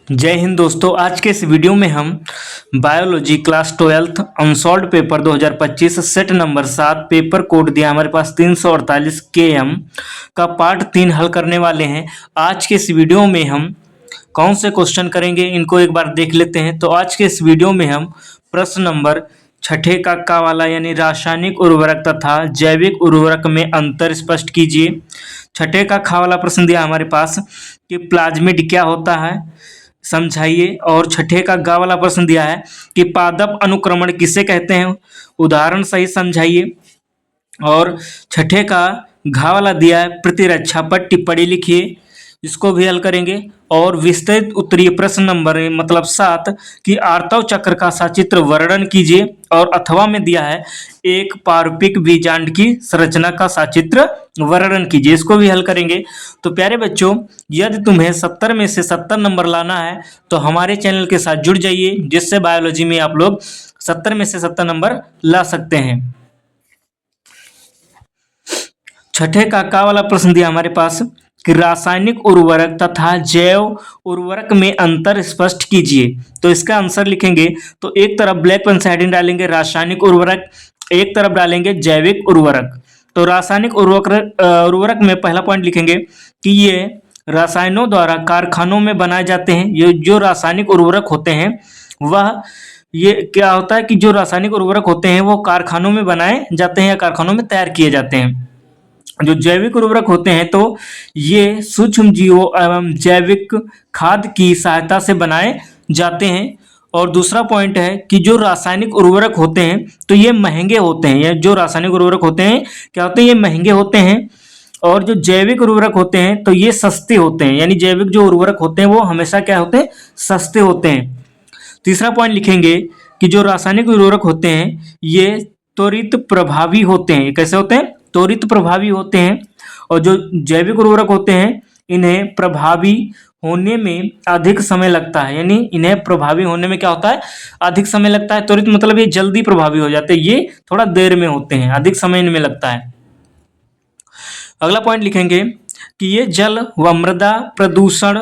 जय हिंद दोस्तों। आज के इस वीडियो में हम biology class 12 unsolved paper 2025 set number 7 paper code दिया हमारे पास 348 KM का पार्ट 3 हल करने वाले हैं। आज के इस वीडियो में हम कौन से क्वेश्चन करेंगे इनको एक बार देख लेते हैं। तो आज के इस वीडियो में हम प्रश्न नंबर छठे का वाला यानी रासायनिक उर्वरक तथा जैविक उर्वरक में अंतर स्पष्ट कीजिए। छठे का खा वाला प्रश्न दिया हमारे पास कि प्लाज्मिड क्या होता है समझाइए। और छठे का गा वाला प्रश्न दिया है कि पादप अनुक्रमण किसे कहते हैं, उदाहरण सही समझाइए। और छठे का घा वाला दिया है प्रतिरक्षा पर टिप्पणी लिखिए, इसको भी हल करेंगे। और विस्तृत उत्तरीय प्रश्न नंबर मतलब 7 कि आर्तव चक्र का सचित्र वर्णन कीजिए। और अथवा में दिया है एक पारुपिक बीजांड की संरचना का सचित्र वर्णन कीजिए, इसको भी हल करेंगे। तो प्यारे बच्चों, यदि तुम्हें 70 में से 70 नंबर लाना है तो हमारे चैनल के साथ जुड़ जाइए, जिससे बायोलॉजी में आप लोग 70 में से 70 नंबर ला सकते हैं। छठे का वाला प्रश्न दिया हमारे पास कि रासायनिक उर्वरक तथा जैव उर्वरक में अंतर स्पष्ट कीजिए। तो इसका आंसर लिखेंगे तो एक तरफ ब्लैक पेन से हेडिंग डालेंगे रासायनिक उर्वरक, एक तरफ डालेंगे जैविक उर्वरक। तो रासायनिक उर्वरक में पहला पॉइंट लिखेंगे कि ये रसायनों द्वारा कारखानों में बनाए जाते हैं। ये जो रासायनिक उर्वरक होते हैं वह ये क्या होता है कि जो रासायनिक उर्वरक होते हैं वो कारखानों में बनाए जाते हैं या कारखानों में तैयार किए जाते हैं। जो जैविक उर्वरक होते हैं तो ये सूक्ष्म जीवों एवं जैविक खाद की सहायता से बनाए जाते हैं। और दूसरा पॉइंट है कि जो रासायनिक उर्वरक होते हैं तो ये महंगे होते हैं, या जो रासायनिक उर्वरक होते हैं क्या होते हैं, ये महंगे होते हैं। और जो जैविक उर्वरक होते हैं तो ये सस्ते होते हैं, यानी जैविक जो उर्वरक होते हैं वो हमेशा क्या होते हैं, सस्ते होते हैं। तीसरा पॉइंट लिखेंगे कि जो रासायनिक उर्वरक होते हैं ये त्वरित प्रभावी होते हैं। कैसे होते हैं, त्वरित प्रभावी होते हैं। और जो जैविक उर्वरक होते हैं इन्हें प्रभावी होने में अधिक समय लगता है, यानी इन्हें प्रभावी होने में क्या होता है, अधिक समय लगता है। त्वरित मतलब ये जल्दी प्रभावी हो जाते हैं, ये थोड़ा देर में होते हैं, अधिक समय इनमें लगता है। अगला पॉइंट लिखेंगे कि ये जल व मृदा प्रदूषण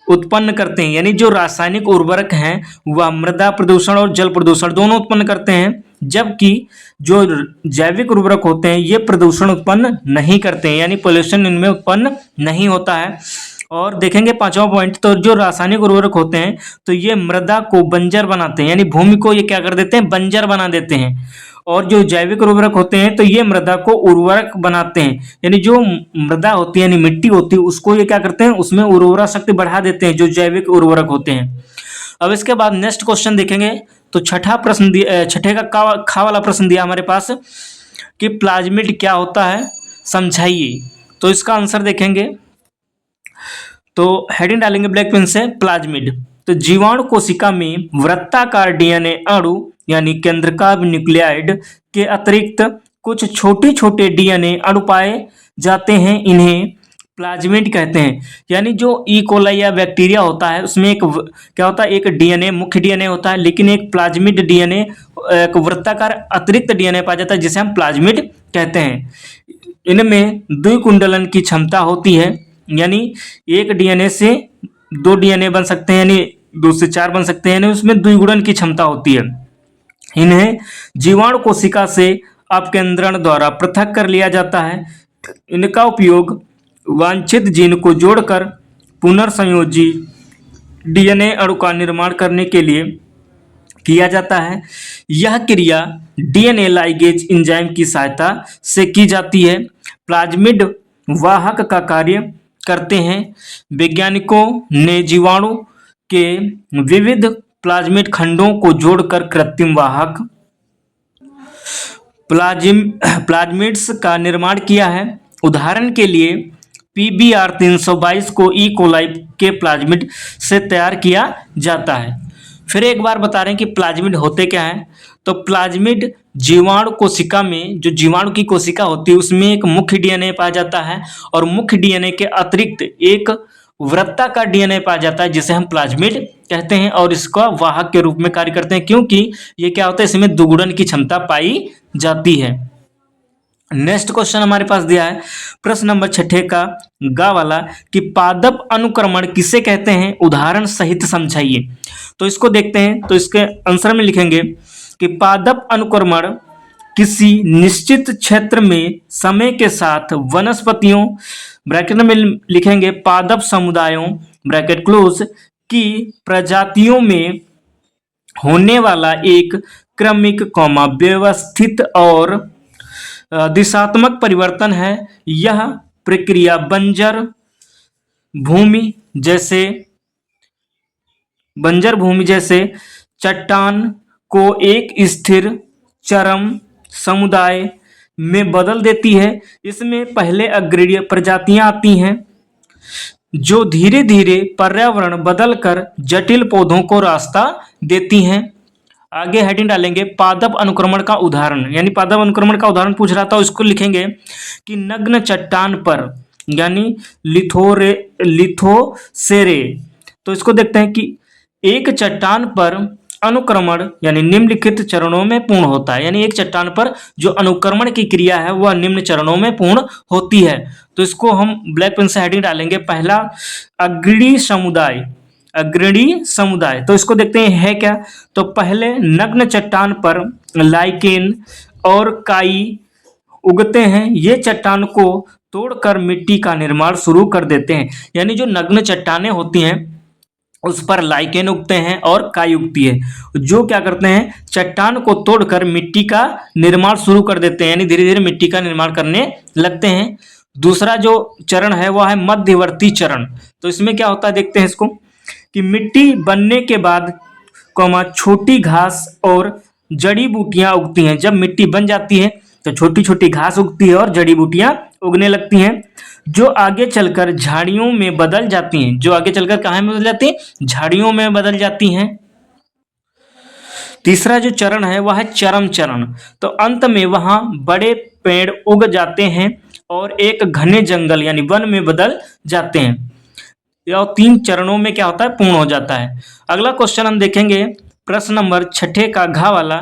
उत्पन्न करते हैं, यानी जो रासायनिक उर्वरक हैं वह मृदा प्रदूषण और जल प्रदूषण दोनों उत्पन्न करते हैं, जबकि जो जैविक उर्वरक होते हैं ये प्रदूषण उत्पन्न नहीं करते हैं, यानी पोल्यूशन इनमें उत्पन्न नहीं होता है। और देखेंगे पांचवा पॉइंट, तो जो रासायनिक उर्वरक होते हैं तो ये मृदा को बंजर बनाते हैं, यानी भूमि को ये क्या कर देते हैं, बंजर बना देते हैं। और जो जैविक उर्वरक होते हैं तो ये मृदा को उर्वरक बनाते हैं, यानी जो मृदा होती है यानी मिट्टी होती है उसको ये क्या करते हैं, उसमें उर्वरा शक्ति बढ़ा देते हैं जो जैविक उर्वरक होते हैं। अब इसके बाद नेक्स्ट क्वेश्चन देखेंगे तो छठे का खा वाला प्रश्न दिया हमारे पास कि प्लाज्मिड क्या होता है समझाइए। तो इसका आंसर देखेंगे तो हेडिंग डालेंगे ब्लैक पेन से प्लाज्मिड। तो जीवाणु कोशिका में वृत्ताकार डीएनए अणु यानी केंद्रकाभ न्यूक्लियाइड के अतिरिक्त कुछ छोटे छोटे डीएनए अणु पाए जाते हैं, इन्हें प्लाज्मिड कहते हैं। यानी जो ई कोलाई या बैक्टीरिया होता है उसमें एक क्या होता है, एक डीएनए मुख्य डीएनए होता है, लेकिन एक प्लाज्मिड डीएनए एक वृत्ताकार अतिरिक्त डीएनए पाया जाता है जिसे हम प्लाज्मिड कहते हैं। इनमें द्विकुंडलन की क्षमता होती है, यानी एक डीएनए से 2 डीएनए बन सकते हैं, यानी 2 से 4 बन सकते हैं, यानी उसमें द्विगुणन की क्षमता होती है। इन्हें जीवाणु कोशिका से अपकेंद्रण द्वारा पृथक कर लिया जाता है। इनका उपयोग वांछित जीन को जोड़कर पुनर्संयोजी डीएनए अणु का निर्माण करने के लिए किया जाता है। यह क्रिया डीएनए लाइगेज एंजाइम की सहायता से की जाती है। प्लाज्मिड वाहक का कार्य करते हैं। वैज्ञानिकों ने जीवाणु के विविध प्लाज्मिड खंडों को जोड़कर कृत्रिम वाहक प्लाज्मिड्स का निर्माण किया है। उदाहरण के लिए PBr 322 को ई कोलाई के प्लाज्मिड से तैयार किया जाता है। फिर एक बार बता रहे हैं कि प्लाज्मिड होते क्या हैं। तो प्लाज्मिड जीवाणु कोशिका में, जो जीवाणु की कोशिका होती है उसमें एक मुख्य डीएनए पाया जाता है, और मुख्य डीएनए के अतिरिक्त एक वृत्ताकार डीएनए पाया जाता है जिसे हम प्लाज्मिड कहते हैं, और इसका वाहक के रूप में कार्य करते हैं, क्योंकि ये क्या होता है, इसमें दुगुणन की क्षमता पाई जाती है। नेक्स्ट क्वेश्चन हमारे पास दिया है प्रश्न नंबर 6 का गा वाला कि पादप अनुक्रमण किसे कहते हैं, उदाहरण सहित समझाइए। तो इसको देखते हैं। तो इसके आंसर में लिखेंगे कि पादप अनुक्रमण किसी निश्चित क्षेत्र में समय के साथ वनस्पतियों ब्रैकेट में लिखेंगे पादप समुदायों ब्रैकेट क्लोज की प्रजातियों में होने वाला एक क्रमिक व्यवस्थित और दिशात्मक परिवर्तन है। यह प्रक्रिया बंजर भूमि जैसे चट्टान को एक स्थिर चरम समुदाय में बदल देती है। इसमें पहले अग्रणीय प्रजातियां आती हैं जो धीरे धीरे पर्यावरण बदलकर जटिल पौधों को रास्ता देती हैं। आगे हेडिंग डालेंगे पादप अनुक्रमण का उदाहरण, यानी पादप अनुक्रमण का उदाहरण पूछ रहा था, उसको लिखेंगे कि नग्न चट्टान पर यानी लिथोसेरे। तो इसको देखते हैं कि एक चट्टान पर अनुक्रमण यानी निम्नलिखित चरणों में पूर्ण होता है, यानी एक चट्टान पर जो अनुक्रमण की क्रिया है वह निम्न चरणों में पूर्ण होती है। तो इसको हम ब्लैक पेन से हेडिंग डालेंगे पहला अग्रणी समुदाय। तो इसको देखते हैं है क्या। तो पहले नग्न चट्टान पर लाइकेन और काई उगते हैं। ये चट्टान को तोड़कर मिट्टी का निर्माण शुरू कर देते हैं, यानी जो नग्न चट्टानें होती हैं उस पर लाइकेन उगते हैं और काई उगती है, जो क्या करते हैं चट्टान को तोड़कर मिट्टी का निर्माण शुरू कर देते हैं, यानी धीरे धीरे मिट्टी का निर्माण करने लगते हैं। दूसरा जो चरण है वह है मध्यवर्ती चरण। तो इसमें क्या होता है देखते हैं इसको कि मिट्टी बनने के बाद छोटी घास और जड़ी बूटियां उगती हैं। जब मिट्टी बन जाती है तो छोटी छोटी घास उगती है और जड़ी बूटियां उगने लगती हैं, जो आगे चलकर झाड़ियों में बदल जाती हैं। जो आगे चलकर कहाँ में बदल जाती हैं, झाड़ियों में बदल जाती हैं। तीसरा जो चरण है वह है चरम चरण। तो अंत में वहां बड़े पेड़ उग जाते हैं और एक घने जंगल यानी वन में बदल जाते हैं। यह 3 चरणों में क्या होता है पूर्ण हो जाता है। अगला क्वेश्चन हम देखेंगे प्रश्न नंबर 6 का घ वाला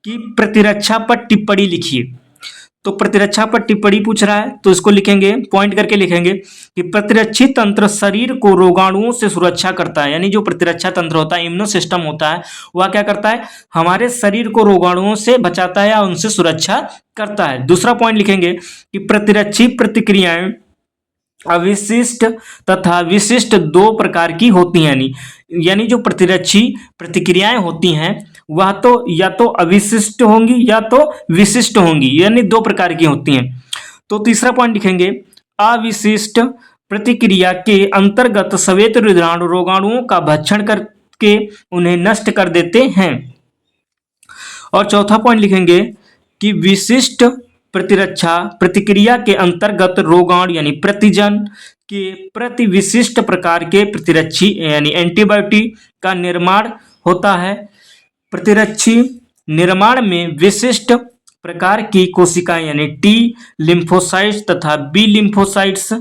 कि प्रतिरक्षा पर टिप्पणी लिखिए। तो प्रतिरक्षा पर टिप्पणी पूछ रहा है, तो इसको लिखेंगे पॉइंट करके लिखेंगे कि प्रतिरक्षी तंत्र शरीर को रोगाणुओं से सुरक्षा करता है, यानी जो प्रतिरक्षा तंत्र होता है इम्यूनो सिस्टम होता है वह क्या करता है हमारे शरीर को रोगाणुओं से बचाता है या उनसे सुरक्षा करता है। दूसरा पॉइंट लिखेंगे कि प्रतिरक्षी प्रतिक्रियाएं अविशिष्ट तथा विशिष्ट 2 प्रकार की होती हैं, यानी जो प्रतिरक्षी प्रतिक्रियाएं होती हैं वह तो या तो अविशिष्ट होंगी या तो विशिष्ट होंगी, यानी 2 प्रकार की होती हैं। तो तीसरा पॉइंट लिखेंगे अविशिष्ट प्रतिक्रिया के अंतर्गत श्वेत रुधिराणु रोगाणुओं का भक्षण करके उन्हें नष्ट कर देते हैं। और चौथा पॉइंट लिखेंगे कि विशिष्ट प्रतिरक्षा प्रतिक्रिया के अंतर्गत रोगाणु यानी प्रतिजन के प्रति विशिष्ट प्रकार के प्रतिरक्षी यानी एंटीबायोटिक का निर्माण होता है। प्रतिरक्षी निर्माण में विशिष्ट प्रकार की कोशिकाएं यानी टी लिम्फोसाइट्स तथा बी लिम्फोसाइट्स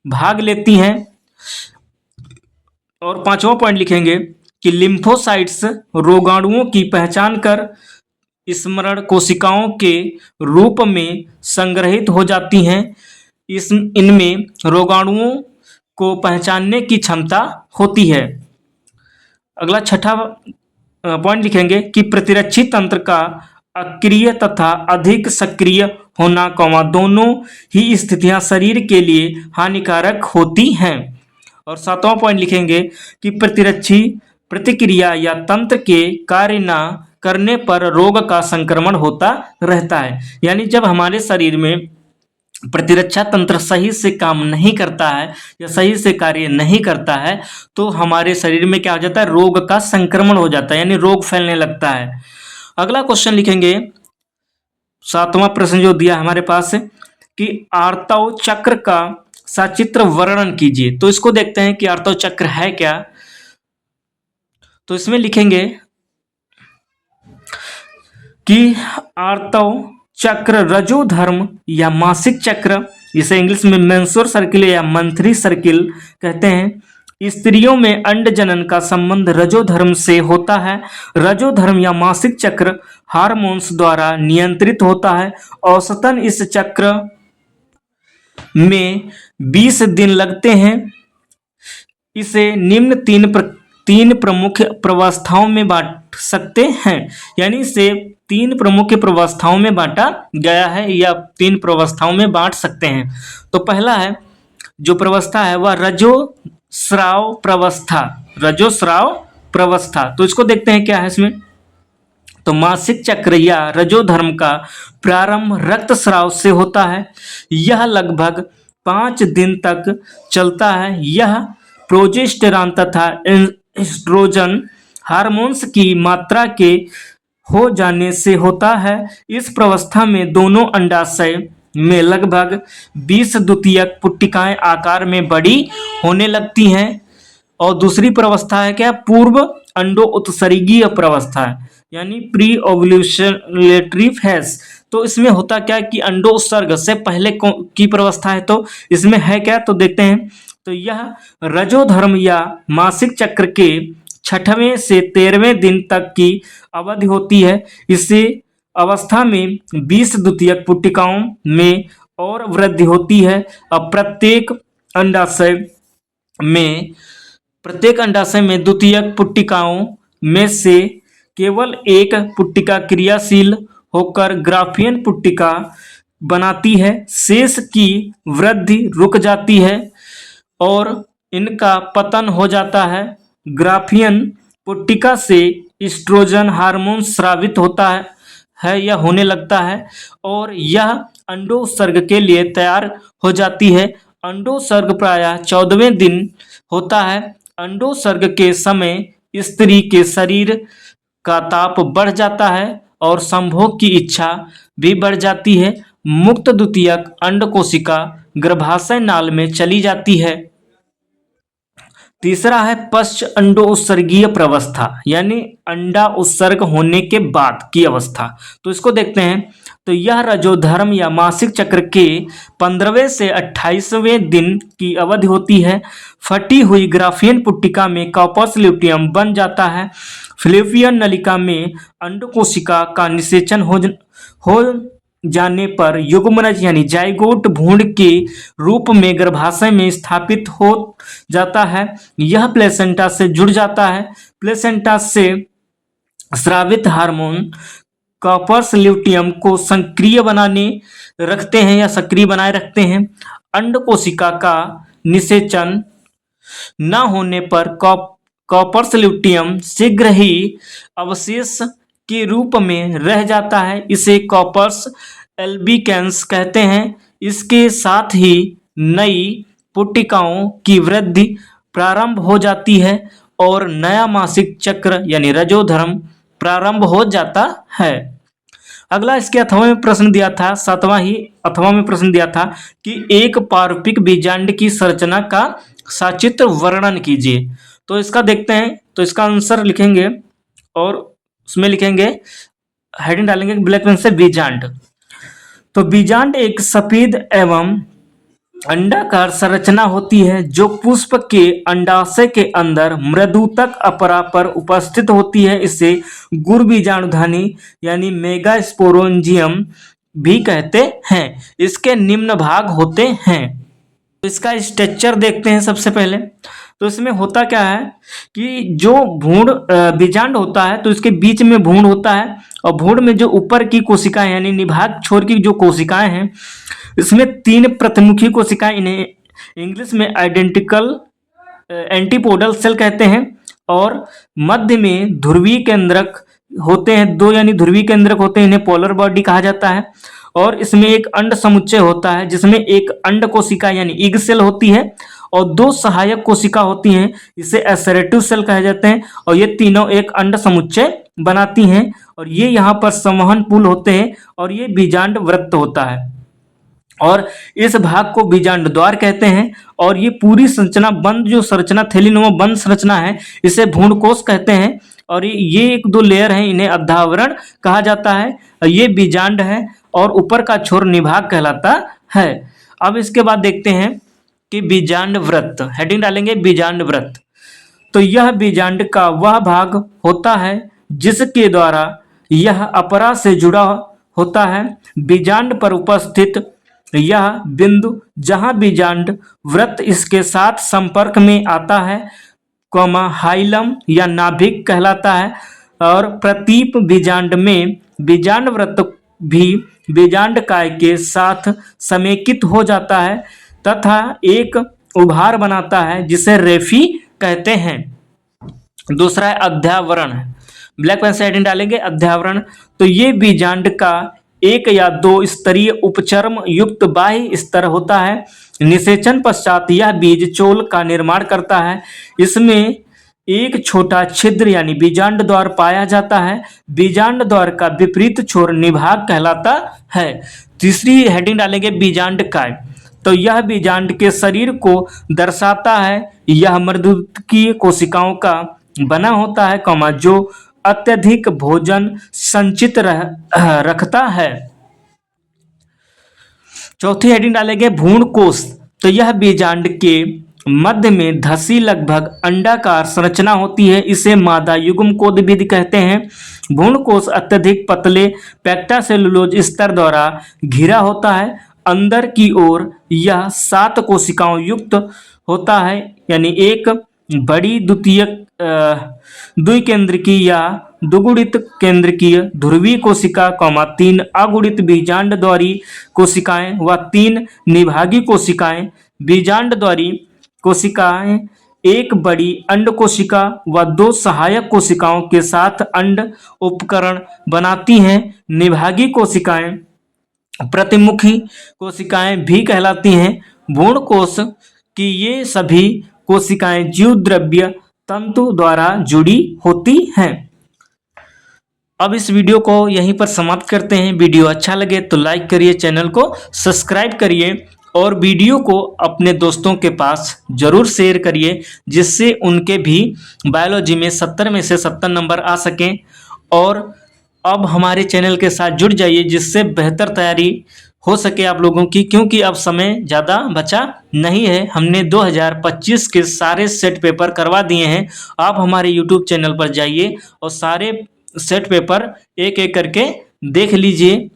भाग लेती हैं। और 5वां पॉइंट लिखेंगे कि लिम्फोसाइट्स रोगाणुओं की पहचान कर स्मरण कोशिकाओं के रूप में संग्रहित हो जाती हैं। इनमें रोगाणुओं को पहचानने की क्षमता होती है। अगला 6ठा पॉइंट लिखेंगे कि प्रतिरक्षी तंत्र का अक्रिय तथा अधिक सक्रिय होना दोनों ही स्थितियां शरीर के लिए हानिकारक होती हैं। और 7वां पॉइंट लिखेंगे कि प्रतिरक्षी प्रतिक्रिया या तंत्र के कार्य न करने पर रोग का संक्रमण होता रहता है, यानी जब हमारे शरीर में प्रतिरक्षा तंत्र सही से काम नहीं करता है या सही से कार्य नहीं करता है तो हमारे शरीर में क्या हो जाता है रोग का संक्रमण हो जाता है, यानी रोग फैलने लगता है। अगला क्वेश्चन लिखेंगे 7वां प्रश्न जो दिया हमारे पास कि आर्तव चक्र का सचित्र वर्णन कीजिए। तो इसको देखते हैं कि आर्तव चक्र है क्या। तो इसमें लिखेंगे कि आर्तव चक्र रजोधर्म या मासिक चक्र, जिसे इंग्लिश में मेंस्ट्रुअल सर्किल या मंथली सर्किल कहते हैं, स्त्रियों में अंड जनन का संबंध रजोधर्म से होता है। रजोधर्म या मासिक चक्र हार्मोन्स द्वारा नियंत्रित होता है। औसतन इस चक्र में 20 दिन लगते हैं। इसे निम्न तीन प्रमुख प्रवस्थाओं में बांट सकते हैं, यानी इसे 3 प्रमुख प्रवस्थाओं में बांटा गया है या 3 प्रवस्थाओं में बांट सकते हैं। तो पहला है जो प्रवस्था है वह रजोस्राव प्रवस्था। रजोस्राव प्रवस्था, तो इसको देखते हैं क्या है इसमें। तो मासिक चक्र या रजोधर्म का प्रारंभ रक्तस्राव से होता है। यह लगभग 5 दिन तक चलता है। यह प्रोजेस्टेरॉन तथा एस्ट्रोजन हार्मोन्स की मात्रा के हो जाने से होता है। इस प्रवस्था में दोनों अंडाशय में लगभग 20 द्वितीयक पुट्टिकाएं आकार में बड़ी होने लगती हैं। और दूसरी प्रवस्था है क्या, पूर्व अंडो उत्सर्गीय प्रवस्था है, यानी प्री ओव्यूलेटरी फेज। तो इसमें होता क्या कि अंडो उत्सर्ग से पहले की प्रवस्था है, तो इसमें है क्या, तो देखते हैं। तो यह रजोधर्म या मासिक चक्र के 6वें से 13वें दिन तक की अवधि होती है। इसी अवस्था में 20 द्वितीयक पुट्टिकाओं में और वृद्धि होती है। अब प्रत्येक अंडाशय में द्वितीयक पुट्टिकाओं में से केवल एक पुट्टिका क्रियाशील होकर ग्राफियन पुट्टिका बनाती है। शेष की वृद्धि रुक जाती है और इनका पतन हो जाता है। ग्राफियन पुट्टिका से एस्ट्रोजन हार्मोन स्रावित होता है या होने लगता है और यह अंडोत्सर्ग के लिए तैयार हो जाती है। अंडोत्सर्ग प्रायः 14वें दिन होता है। अंडोत्सर्ग के समय स्त्री के शरीर का ताप बढ़ जाता है और संभोग की इच्छा भी बढ़ जाती है। मुक्त द्वितीयक अंड कोशिका गर्भाशय नाल में चली जाती है। तीसरा है पश्च अंडो उत्सर्गीय प्रवस्था, यानी अंडा उत्सर्ग होने के बाद की अवस्था। तो इसको देखते हैं। तो यह रजोधर्म या मासिक चक्र के 15वें से 28वें दिन की अवधि होती है। फटी हुई ग्राफियन पुट्टिका में कॉर्पस ल्यूटियम बन जाता है। फ्लेवियन नलिका में अंडकोशिका का निषेचन हो जाने पर युग्मनज यानी जाइगोट भ्रूण के रूप में गर्भाशय में स्थापित हो जाता है। यह प्लेसेंटा से जुड़ जाता है। प्लेसेंटा से स्रावित हार्मोन कॉर्पस ल्यूटियम को सक्रिय बनाए रखते हैं। अंड कोशिका का निषेचन न होने पर कॉर्पस ल्यूटियम शीघ्र ही अवशेष के रूप में रह जाता है। इसे कॉर्पस एल्बिकेंस कहते हैं। इसके साथ ही नई पुट्टिकाओं की वृद्धि प्रारंभ हो जाती है और नया मासिक चक्र यानी रजोधर्म प्रारंभ हो जाता है। अगला इसके 8वां में प्रश्न दिया था, 8वां में प्रश्न दिया था कि एक पारुपिक बीजांड की संरचना का सचित्र वर्णन कीजिए। तो इसका देखते हैं। तो इसका आंसर लिखेंगे और उसमें लिखेंगे, हेडिंग डालेंगे ब्लैक पेन से, बीजांड। तो बीजांड एक सफेद एवं अंडाकार संरचना होती है जो पुष्प के अंडाशय के अंदर मृदुतक अपरा पर उपस्थित होती है। इसे गुर बीजाणुधानी यानी मेगास्पोरेंजियम भी कहते हैं। इसके निम्न भाग होते हैं। तो इसका स्ट्रक्चर देखते हैं सबसे पहले। तो इसमें होता क्या है कि जो भ्रूण बीजांड होता है तो इसके बीच में भ्रूण होता है और भ्रूण में जो ऊपर की कोशिकाएं यानी निभाग छोर की जो कोशिकाएं हैं, इसमें 3 प्रतिमुखी कोशिकाएं, इन्हें इंग्लिश में आइडेंटिकल एंटीपोडल सेल कहते हैं। और मध्य में ध्रुवीय केंद्रक होते हैं, 2 यानी ध्रुवीय केंद्रक होते हैं, इन्हें पोलर बॉडी कहा जाता है। और इसमें एक अंड समुच्चय होता है जिसमें एक अंड कोशिका यानी इग सेल होती है और 2 सहायक कोशिका होती हैं, इसे एसरेटिव सेल कहे जाते हैं। और ये तीनों एक अंड समुच्चय बनाती हैं और ये यहाँ पर संवहन पुल होते हैं और ये बीजांड वृत्त होता है और इस भाग को बीजांड द्वार कहते हैं। और ये पूरी संरचना बंद जो संरचना थैलीनुमा बंद संरचना है इसे भ्रूणकोश कहते हैं। और ये 1-2 लेयर हैं, इन्हें अधावरण कहा जाता है। ये बीजांड है और ऊपर का छोर निभाग कहलाता है। अब इसके बाद देखते हैं कि बीजांड वृत्त, हेडिंग डालेंगे बीजांड वृत्त। तो यह बीजांड का वह भाग होता है जिसके द्वारा यह अपरा से जुड़ा होता है। बीजांड पर उपस्थित यह बिंदु जहां बीजांड वृत्त इसके साथ संपर्क में आता है, हाइलम या नाभिक कहलाता है। और प्रतीप बीजांड में बीजांड वृत्त भी बीजांड काय के साथ समेकित हो जाता है तथा एक उभार बनाता है जिसे रेफी कहते हैं। दूसरा है अध्यावरण, ब्लैक पेन से हेडिंग डालेंगे अध्यावरण। तो ये बीजांड का एक या दो स्तरीय उपचर्म युक्त बाह्य स्तर होता है। निषेचन पश्चात यह बीज चोल का निर्माण करता है। इसमें एक छोटा छिद्र यानी बीजांड द्वार पाया जाता है। बीजांड द्वार का विपरीत छोर निभाग कहलाता है। तीसरी हेडिंग डालेंगे बीजांड काय। तो यह बीजांड के शरीर को दर्शाता है। यह मृदुकीय कोशिकाओं का बना होता है, जो अत्यधिक भोजन संचित रखता है। चौथी हेडिंग डालेंगे भ्रूण कोश। तो यह बीजांड के मध्य में धसी लगभग अंडाकार संरचना होती है, इसे मादा युग्म कोद भी कहते हैं। भ्रूण कोश अत्यधिक पतले पेक्टासेलुलोज स्तर द्वारा घिरा होता है। अंदर की ओर यह 7 कोशिकाओं युक्त होता है, यानी एक बड़ी द्विकेंद्रकीय या दुगुणित केंद्रकीय ध्रुवीय कोशिका, 3 अगुणित बीजांड द्वारी कोशिकाएं व 3 निभागी कोशिकाएं। बीजांड द्वारी कोशिकाएं एक बड़ी अंड कोशिका व 2 सहायक कोशिकाओं के साथ अंड उपकरण बनाती हैं। निभागी कोशिकाएं प्रतिमुखी कोशिकाएं भी कहलाती हैं। भ्रूण कोश की ये सभी कोशिकाएं जीव द्रव्य तंतु द्वारा जुड़ी होती हैं। अब इस वीडियो को यहीं पर समाप्त करते हैं। वीडियो अच्छा लगे तो लाइक करिए, चैनल को सब्सक्राइब करिए और वीडियो को अपने दोस्तों के पास जरूर शेयर करिए, जिससे उनके भी बायोलॉजी में 70 में से 70 नंबर आ सकें। और अब हमारे चैनल के साथ जुड़ जाइए, जिससे बेहतर तैयारी हो सके आप लोगों की, क्योंकि अब समय ज़्यादा बचा नहीं है। हमने 2025 के सारे सेट पेपर करवा दिए हैं। आप हमारे YouTube चैनल पर जाइए और सारे सेट पेपर एक एक करके देख लीजिए,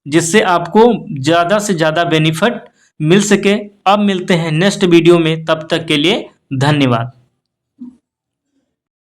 जिससे आपको ज़्यादा से ज़्यादा बेनिफिट मिल सके। अब मिलते हैं नेक्स्ट वीडियो में, तब तक के लिए धन्यवाद।